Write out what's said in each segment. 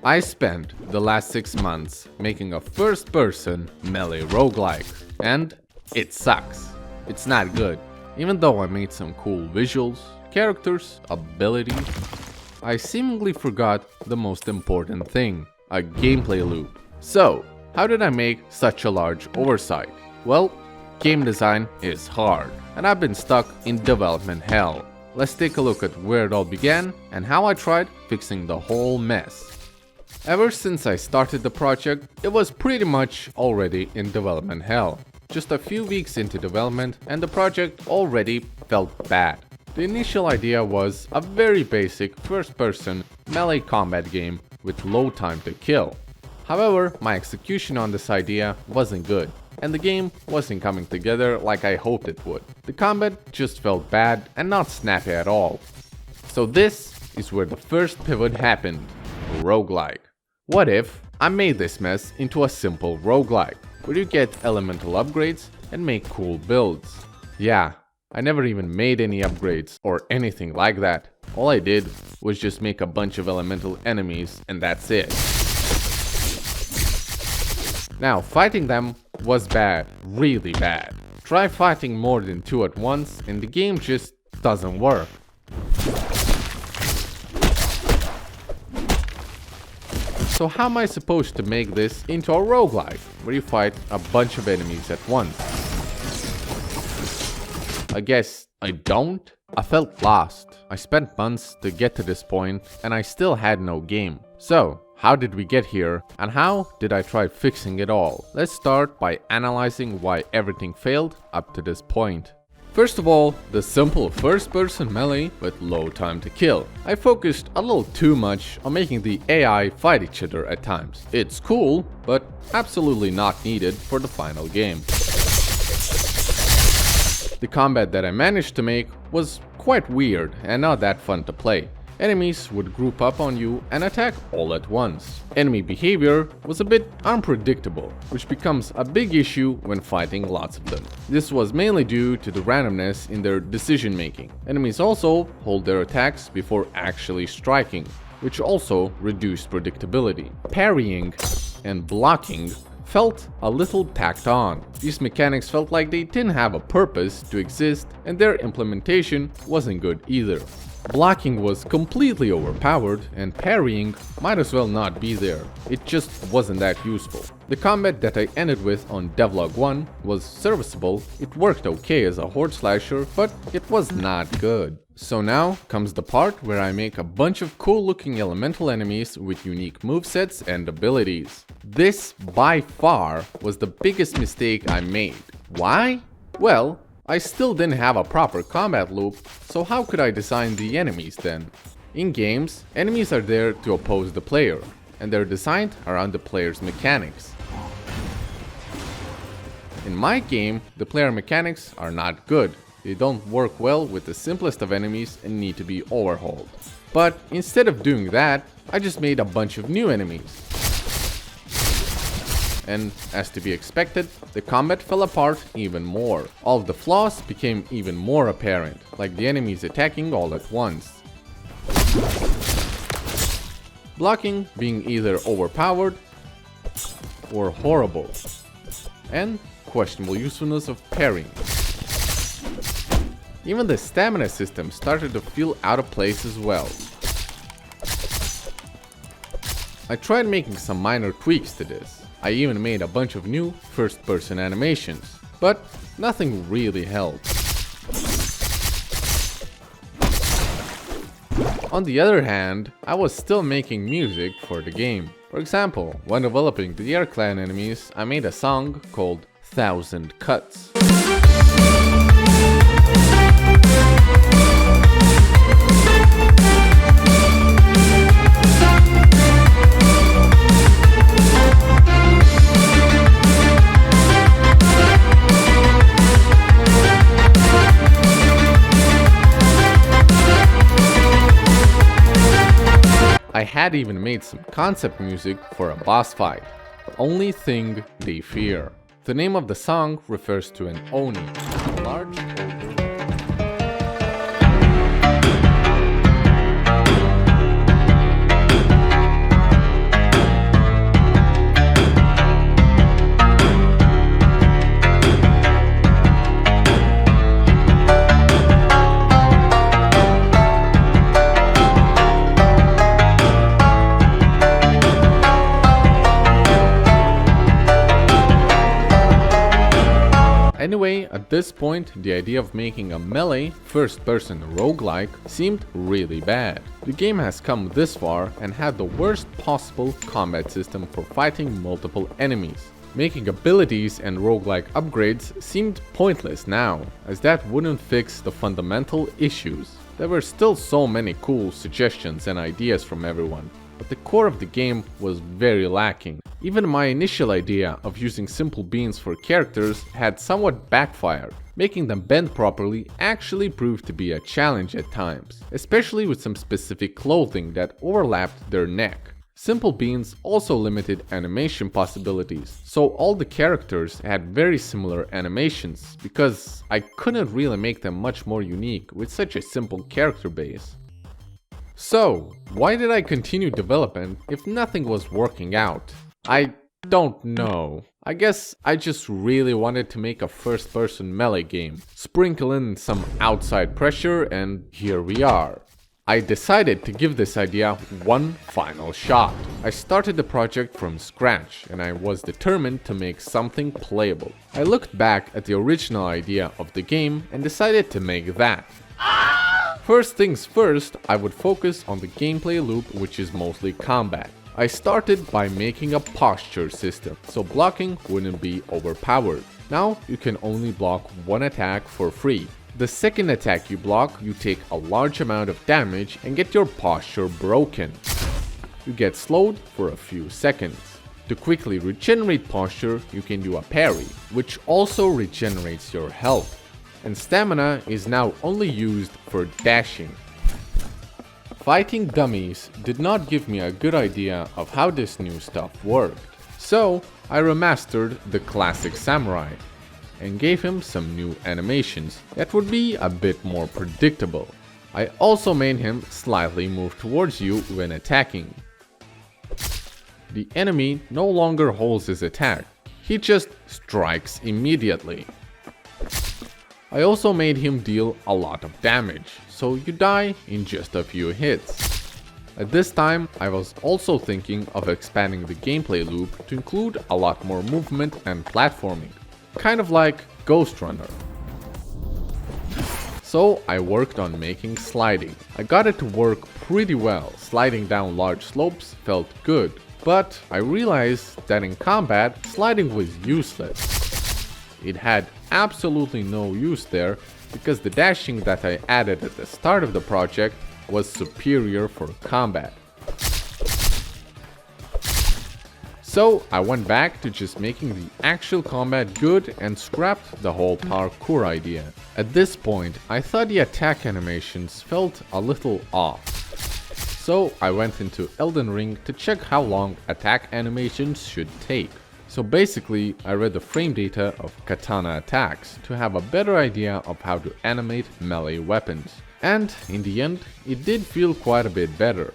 I spent the last 6 months making a first-person melee roguelike, and it sucks. It's not good. Even though I made some cool visuals, characters, abilities, I seemingly forgot the most important thing, a gameplay loop. So, how did I make such a large oversight? Well, game design is hard, and I've been stuck in development hell. Let's take a look at where it all began and how I tried fixing the whole mess. Ever since I started the project, it was pretty much already in development hell. Just a few weeks into development and the project already felt bad. The initial idea was a very basic first-person melee combat game with low time to kill. However, my execution on this idea wasn't good, and the game wasn't coming together like I hoped it would. The combat just felt bad and not snappy at all. So this is where the first pivot happened, roguelike. What if I made this mess into a simple roguelike, where you get elemental upgrades and make cool builds? Yeah, I never even made any upgrades or anything like that. All I did was just make a bunch of elemental enemies and that's it. Now, fighting them was bad, really bad. Try fighting more than 2 at once and the game just doesn't work. So how am I supposed to make this into a roguelike, where you fight a bunch of enemies at once? I guess I don't? I felt lost. I spent months to get to this point and I still had no game. So, how did we get here and how did I try fixing it all? Let's start by analyzing why everything failed up to this point. First of all, the simple first-person melee with low time to kill. I focused a little too much on making the AI fight each other at times. It's cool, but absolutely not needed for the final game. The combat that I managed to make was quite weird and not that fun to play. Enemies would group up on you and attack all at once. Enemy behavior was a bit unpredictable, which becomes a big issue when fighting lots of them. This was mainly due to the randomness in their decision making. Enemies also hold their attacks before actually striking, which also reduced predictability. Parrying and blocking felt a little tacked on. These mechanics felt like they didn't have a purpose to exist and their implementation wasn't good either. Blocking was completely overpowered and parrying might as well not be there. It just wasn't that useful. The combat that I ended with on Devlog 1 was serviceable. It worked okay as a horde slasher, but it was not good. So now comes the part where I make a bunch of cool looking elemental enemies with unique movesets and abilities. This by far was the biggest mistake I made. Why? Well, I still didn't have a proper combat loop, so how could I design the enemies then? In games, enemies are there to oppose the player, and they're designed around the player's mechanics. In my game, the player mechanics are not good. They don't work well with the simplest of enemies and need to be overhauled. But instead of doing that, I just made a bunch of new enemies. And as to be expected, the combat fell apart even more. All of the flaws became even more apparent, like the enemies attacking all at once. Blocking being either overpowered or horrible. And questionable usefulness of parrying. Even the stamina system started to feel out of place as well. I tried making some minor tweaks to this. I even made a bunch of new first-person animations, but nothing really helped. On the other hand, I was still making music for the game. For example, when developing the Air Clan enemies, I made a song called 1000 Cuts. I had even made some concept music for a boss fight, Only Thing They Fear. The name of the song refers to an Oni, a large Anyway, at this point, the idea of making a melee, first-person roguelike seemed really bad. The game has come this far and had the worst possible combat system for fighting multiple enemies. Making abilities and roguelike upgrades seemed pointless now, as that wouldn't fix the fundamental issues. There were still so many cool suggestions and ideas from everyone, but the core of the game was very lacking. Even my initial idea of using simple beans for characters had somewhat backfired. Making them bend properly actually proved to be a challenge at times, especially with some specific clothing that overlapped their neck. Simple beans also limited animation possibilities, so all the characters had very similar animations, because I couldn't really make them much more unique with such a simple character base. So, why did I continue development if nothing was working out? I don't know. I guess I just really wanted to make a first-person melee game, sprinkle in some outside pressure, and here we are. I decided to give this idea one final shot. I started the project from scratch and I was determined to make something playable. I looked back at the original idea of the game and decided to make that. First things first, I would focus on the gameplay loop, which is mostly combat. I started by making a posture system, so blocking wouldn't be overpowered. Now you can only block one attack for free. The second attack you block, you take a large amount of damage and get your posture broken. You get slowed for a few seconds. To quickly regenerate posture, you can do a parry, which also regenerates your health. And stamina is now only used for dashing. Fighting dummies did not give me a good idea of how this new stuff worked. So I remastered the classic samurai and gave him some new animations that would be a bit more predictable. I also made him slightly move towards you when attacking. The enemy no longer holds his attack, he just strikes immediately. I also made him deal a lot of damage, so you die in just a few hits. At this time, I was also thinking of expanding the gameplay loop to include a lot more movement and platforming. Kind of like Ghost Runner. So I worked on making sliding. I got it to work pretty well. Sliding down large slopes felt good, but I realized that in combat, sliding was useless. It had absolutely no use there because the dashing that I added at the start of the project was superior for combat. So I went back to just making the actual combat good and scrapped the whole parkour idea. At this point, I thought the attack animations felt a little off. So I went into Elden Ring to check how long attack animations should take. So basically, I read the frame data of katana attacks to have a better idea of how to animate melee weapons. And in the end, it did feel quite a bit better.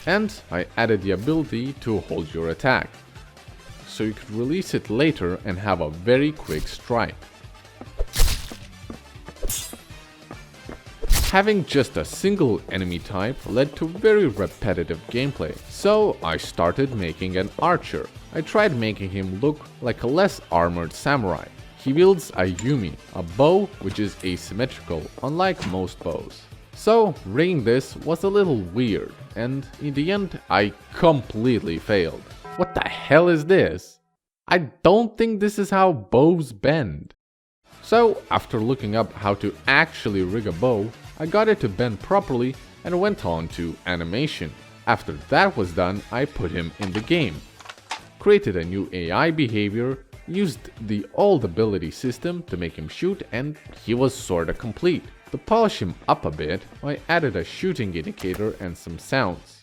And I added the ability to hold your attack, so you could release it later and have a very quick strike. Having just a single enemy type led to very repetitive gameplay, so I started making an archer. I tried making him look like a less armored samurai. He wields a yumi, a bow which is asymmetrical, unlike most bows. So rigging this was a little weird, and in the end I completely failed. What the hell is this? I don't think this is how bows bend. So after looking up how to actually rig a bow, I got it to bend properly and went on to animation. After that was done, I put him in the game. Created a new AI behavior, used the old ability system to make him shoot, and he was sorta complete. To polish him up a bit, I added a shooting indicator and some sounds.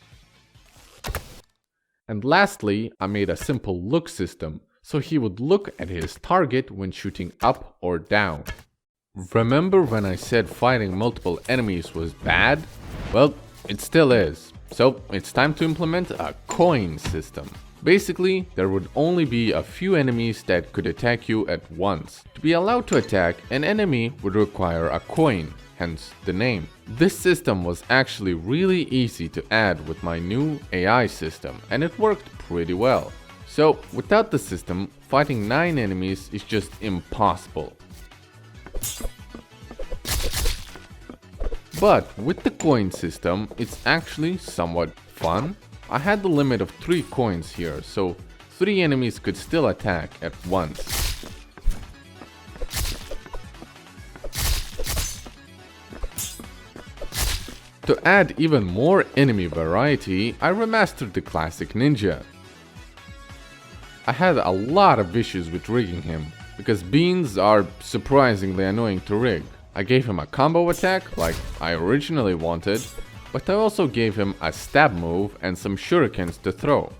And lastly, I made a simple look system, so he would look at his target when shooting up or down. Remember when I said fighting multiple enemies was bad? Well, it still is. So it's time to implement a coin system. Basically, there would only be a few enemies that could attack you at once. To be allowed to attack, an enemy would require a coin, hence the name. This system was actually really easy to add with my new AI system, and it worked pretty well. So without the system, fighting 9 enemies is just impossible. But with the coin system, it's actually somewhat fun. I had the limit of 3 coins here, so 3 enemies could still attack at once. To add even more enemy variety, I remastered the classic ninja. I had a lot of issues with rigging him, because beans are surprisingly annoying to rig. I gave him a combo attack like I originally wanted, but I also gave him a stab move and some shurikens to throw.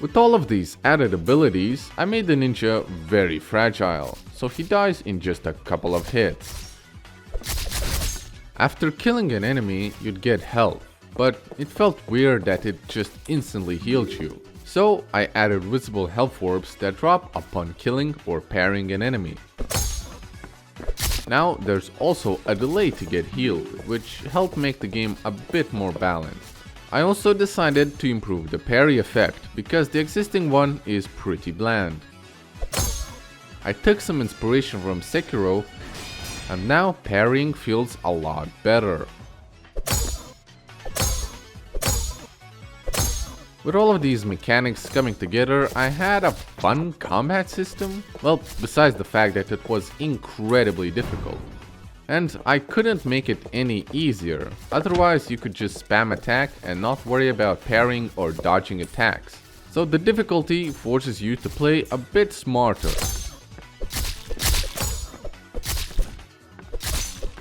With all of these added abilities, I made the ninja very fragile, so he dies in just a couple of hits. After killing an enemy, you'd get health, but it felt weird that it just instantly healed you. So I added visible health orbs that drop upon killing or parrying an enemy. Now there's also a delay to get healed, which helped make the game a bit more balanced. I also decided to improve the parry effect, because the existing one is pretty bland. I took some inspiration from Sekiro, and now parrying feels a lot better. With all of these mechanics coming together, I had a fun combat system. Well, besides the fact that it was incredibly difficult. And I couldn't make it any easier, otherwise you could just spam attack and not worry about parrying or dodging attacks. So the difficulty forces you to play a bit smarter.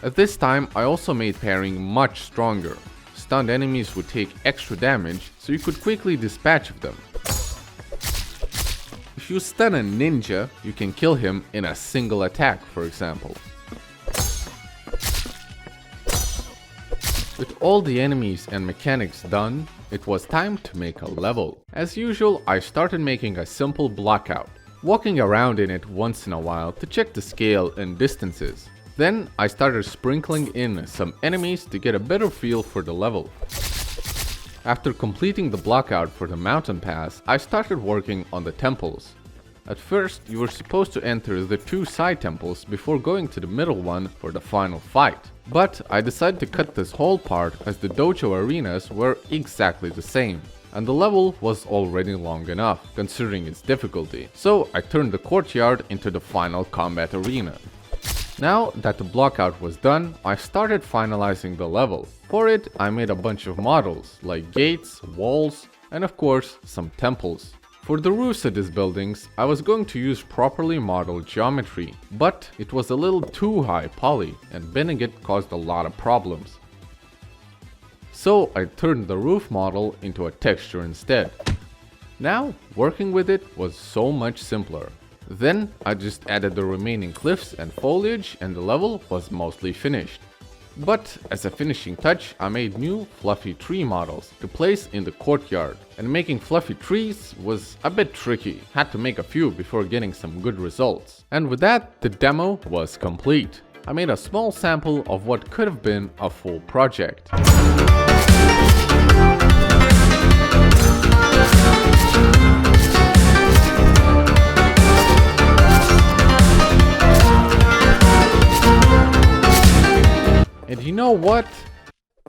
At this time, I also made parrying much stronger. Stunned enemies would take extra damage, so you could quickly dispatch of them. If you stun a ninja, you can kill him in a single attack, for example. With all the enemies and mechanics done, it was time to make a level. As usual, I started making a simple blockout, walking around in it once in a while to check the scale and distances. Then I started sprinkling in some enemies to get a better feel for the level. After completing the blockout for the mountain pass, I started working on the temples. At first, you were supposed to enter the 2 side temples before going to the middle one for the final fight. But I decided to cut this whole part as the dojo arenas were exactly the same. And the level was already long enough, considering its difficulty. So I turned the courtyard into the final combat arena. Now that the blockout was done, I started finalizing the level. For it, I made a bunch of models, like gates, walls, and of course, some temples. For the roofs of these buildings, I was going to use properly modeled geometry, but it was a little too high poly, and bending it caused a lot of problems. So I turned the roof model into a texture instead. Now, working with it was so much simpler. Then I just added the remaining cliffs and foliage and the level was mostly finished. But as a finishing touch, I made new fluffy tree models to place in the courtyard. And making fluffy trees was a bit tricky. Had to make a few before getting some good results. And with that, the demo was complete. I made a small sample of what could have been a full project. And you know what?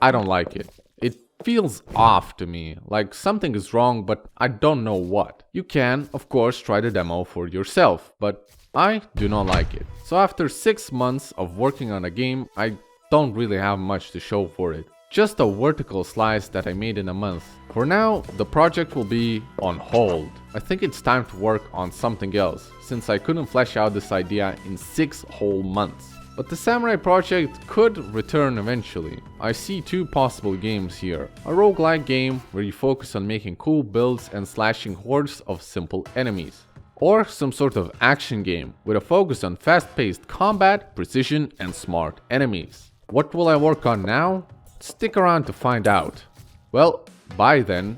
I don't like it. It feels off to me, like something is wrong, but I don't know what. You can, of course, try the demo for yourself, but I do not like it. So after 6 months of working on a game, I don't really have much to show for it. Just a vertical slice that I made in a month. For now, the project will be on hold. I think it's time to work on something else, since I couldn't flesh out this idea in 6 whole months. But the Samurai project could return eventually. I see 2 possible games here. A roguelike game where you focus on making cool builds and slashing hordes of simple enemies. Or some sort of action game with a focus on fast-paced combat, precision and smart enemies. What will I work on now? Stick around to find out. Well, bye then.